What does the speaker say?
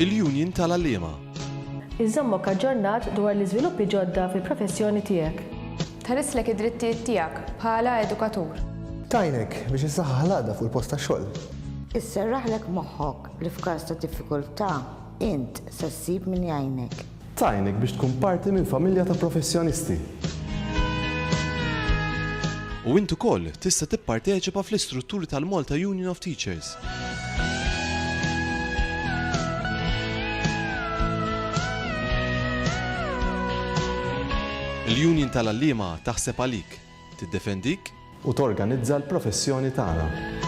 Il-Union tal-Għalliema. Iżommok aġġornat dwar l-iżviluppi ġodda fil-professjoni tiegħek. Tħarislek id-drittijiet tiegħek bħala edukatur. Tajnek biex issaħħaħ l-għadda fuq il-post tax-xogħol. Isserraħlek moħħok li f'każ ta' diffikultà int se ssib min jgħinek. Tajnek biex tkun parti minn familja ta' professjonisti. U int ukoll tista' tipparteċipa fl-istrutturi tal-Malta Union of Teachers. Il-Union tal-Għalliema taħseb għalik, tiddefendik U torganizza l-professjoni tagħna.